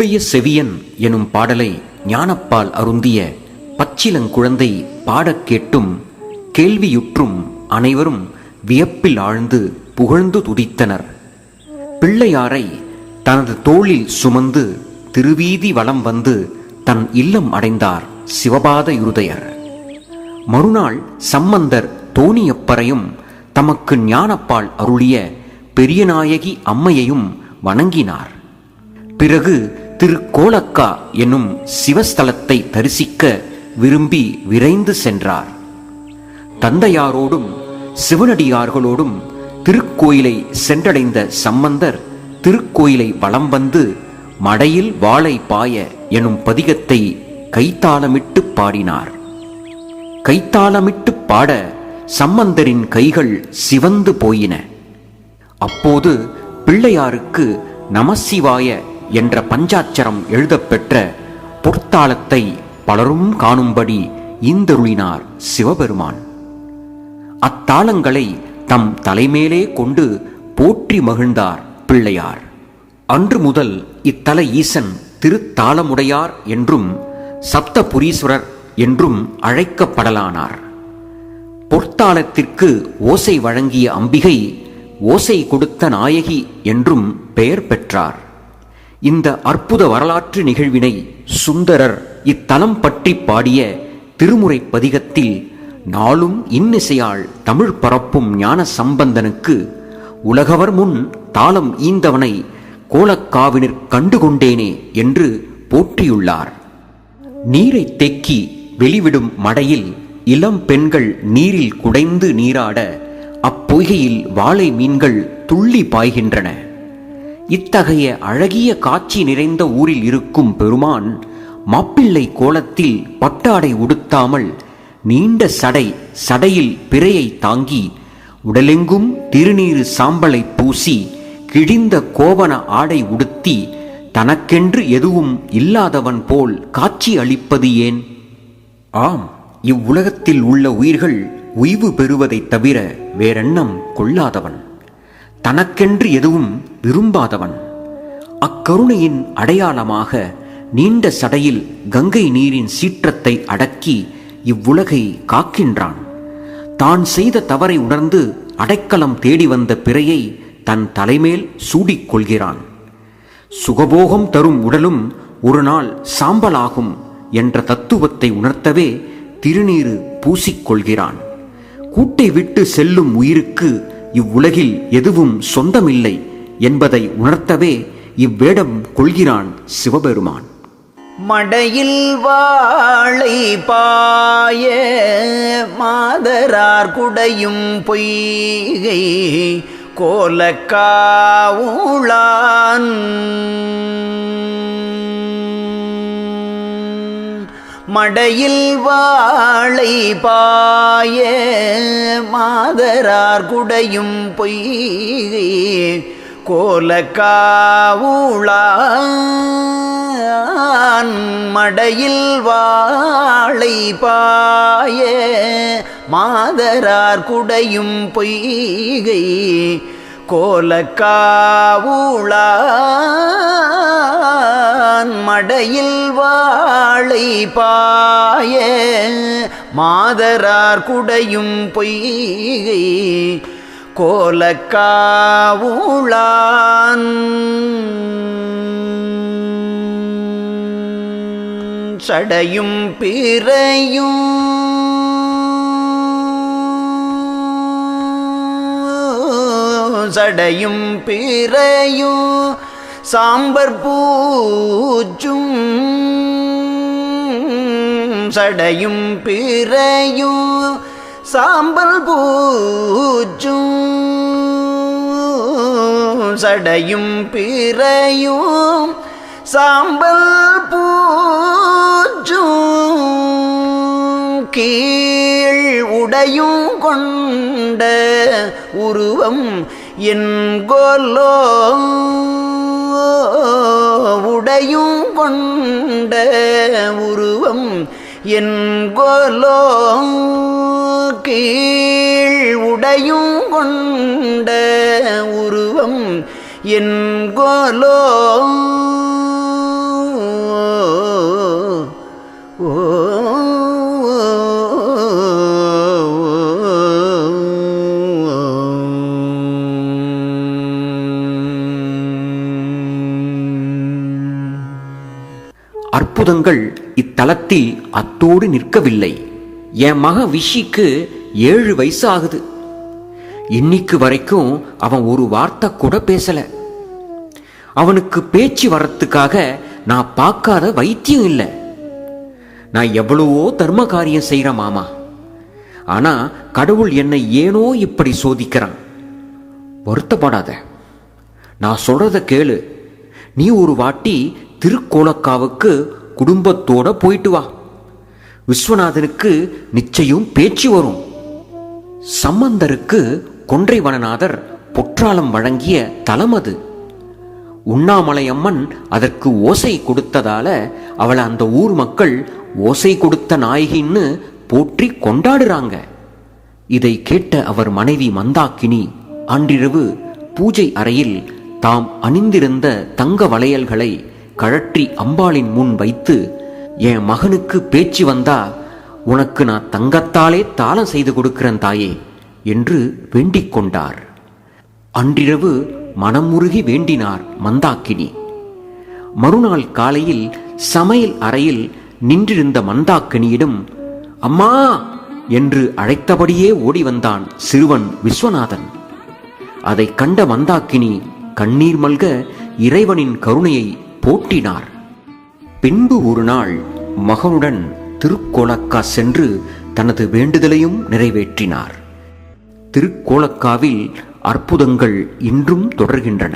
செவியன் எனும் பாடலை ஞானப்பால் அருந்திய பச்சிலங்குழந்தை பாடக் கேட்டும் கேள்வியுற்றும் அனைவரும் வியப்பில் ஆழ்ந்து புகழ்ந்து துதித்தனர். பிள்ளையாரை தனது தோளில் சுமந்து திருவீதி வலம் வந்து தன் இல்லம் அடைந்தார் சிவபாத இருதயர். மறுநாள் சம்பந்தர் தோணியப்பரையும் தமக்கு ஞானப்பால் அருளிய பெரியநாயகி அம்மையையும் வணங்கினார். பிறகு திரு கோலக்கா என்னும் சிவஸ்தலத்தை தரிசிக்க விரும்பி விரைந்து சென்றார். தந்தையாரோடும் சிவனடியார்களோடும் திருக்கோயிலை சென்றடைந்த சம்பந்தர் திருக்கோயிலை வலம் வந்து மடையில் வாளை பாய எனும் பதிகத்தை கைத்தாளமிட்டு பாடினார். கைத்தாளமிட்டு பாட சம்பந்தரின் கைகள் சிவந்து போயின. அப்போது பிள்ளையாருக்கு நமசிவாய என்ற பஞ்சாட்சரம் எழுதப்பெற்ற பொற்தாளத்தை பலரும் காணும்படி ஈந்தருளினார் சிவபெருமான். அத்தாளங்களை தம் தலைமேலே கொண்டு போற்றி மகிழ்ந்தார் பிள்ளையார். அன்று முதல் இத்தல ஈசன் திருத்தாளமுடையார் என்றும் சப்தபுரீஸ்வரர் என்றும் அழைக்கப்படலானார். பொற்தாளத்திற்கு ஓசை வழங்கிய அம்பிகை ஓசை கொடுத்த நாயகி என்றும் பெயர் பெற்றார். இந்த அற்புத வரலாற்று நிகழ்வினை சுந்தரர் இத்தலம் பற்றி பாடிய திருமுறை பதிகத்தில் நாளும் இன்னிசையால் தமிழ் பரப்பும் ஞான சம்பந்தனுக்கு உலகவர் முன் தாளம் ஈந்தவனை கோலக்காவினிற் கண்டுகொண்டேனே என்று போற்றியுள்ளார். நீரை தேக்கி வெளிவிடும் மடையில் இளம் பெண்கள் நீரில் குடைந்து நீராட அப்பொய்கையில் வாளை மீன்கள் துள்ளி பாய்கின்றன. இத்தகைய அழகிய காட்சி நிறைந்த ஊரில் இருக்கும் பெருமான் மாப்பிள்ளை கோலத்தில் பட்டாடை உடுத்தாமல் நீண்ட சடையில் பிறையை தாங்கி உடலெங்கும் திருநீறு சாம்பலை பூசி கிழிந்த கோவண ஆடை உடுத்தி தனக்கென்று எதுவும் இல்லாதவன் போல் காட்சி அளிப்பது ஏன்? ஆம், இவ்வுலகத்தில் உள்ள உயிர்கள் உய்வு பெறுவதைத் தவிர வேறெண்ணம் கொள்ளாதவன், தனக்கென்று எதுவும் விரும்பாதவன். அக்கருணையின் அடையாளமாக நீண்ட சடையில் கங்கை நீரின் சீற்றத்தை அடக்கி இவ்வுலகை காக்கின்றான். தான் செய்த தவறை உணர்ந்து அடைக்கலம் தேடி வந்த பிறையை தன் தலைமேல் சூடிக்கொள்கிறான். சுகபோகம் தரும் உடலும் ஒரு நாள் சாம்பலாகும் என்ற தத்துவத்தை உணர்த்தவே திருநீறு பூசிக்கொள்கிறான். கூட்டை விட்டு செல்லும் உயிருக்கு இவ்வுலகில் எதுவும் சொந்தமில்லை என்பதை உணர்த்தவே இவ்வேடம் கொள்கிறான் சிவபெருமான். மடையில் வாளை பாய மாதரார் குடையும் பொய்கை கோலக்காவுளான் மடையில் வாளை பாய மாதரார் குடையும் பொய்கை கோலக்காவுளான் மடையில் வாளை பாய மாதரார் குடையும் பொய்கை கோலக்காவுளான் மடையில் வாளை பாய மாதரார் குடையும் பொய்கை கோலக்காவுளான் சடையும் பிறையும் சடையும் பிறையும் சாம்பர் பூச்சும் சடையும் பிறையும் சாம்பல் பூச்சும் சடையும் பிறையும் சாம்பல் பூச்சும் கீழ் உடையும் கொண்ட உருவம் என்கொலோ உடையும் கொண்ட உருவம் என்கொலோ கீழ் உடையும் கொண்ட உருவம் என்கொலோ அற்புதங்கள் இத்தலத்தில் அத்தோடு நிற்கவில்லை. என் மக விஷிக்கு 7 வயசு ஆகுது. இன்னைக்கு வரைக்கும் அவன் ஒரு வார்த்தை கூட பேசல. அவனுக்கு பேச்சு வரத்துக்காக நான் பார்க்காத வைத்தியம் இல்லை. நான் எவ்வளவோ தர்ம காரியம் செய்கிறேன் மாமா. ஆனா கடவுள் என்னை ஏனோ இப்படி சோதிக்கிறான். வருத்தப்படாத, நான் சொல்றத கேளு. நீ ஒரு வாட்டி திருக்கோலக்காவுக்கு குடும்பத்தோட போயிட்டு வா. விஸ்வநாதனுக்கு நிச்சயம் பேச்சு வரும். சம்பந்தருக்கு கொன்றைவனநாதர் பொற்றாளம் வழங்கிய தலம் அது. உண்ணாமலையம்மன் அதற்கு ஓசை கொடுத்ததால அவளை அந்த ஊர் மக்கள் ஓசை கொடுத்த நாயகின்னு போற்றி கொண்டாடுறாங்க. இதை கேட்ட அவர் மனைவி மந்தாக்கினி அன்றிரவு பூஜை அறையில் தாம் அணிந்திருந்த தங்க வளையல்களை கழற்றி அம்பாளின் முன் வைத்து, என் மகனுக்கு பேச்சு வந்தா உனக்கு நான் தங்கத்தாலே தாளம் செய்து கொடுக்கிறேன் தாயே என்று வேண்டிக் கொண்டார். அன்றிரவு மனமுருகி வேண்டினார் மந்தாக்கினி. மறுநாள் காலையில் சமையல் அறையில் நின்றிருந்த மந்தாக்கினியிடம் அம்மா என்று அழைத்தபடியே ஓடி வந்தான் சிறுவன் விஸ்வநாதன். அதை கண்ட மந்தாக்கினி கண்ணீர் மல்க இறைவனின் கருணையை போற்றினார். பின்பு ஒரு நாள் மகனுடன் திருக்கோலக்கா சென்று தனது வேண்டுதலையும் நிறைவேற்றினார். திருக்கோலக்காவில் அற்புதங்கள் இன்றும் தொடர்கின்றன.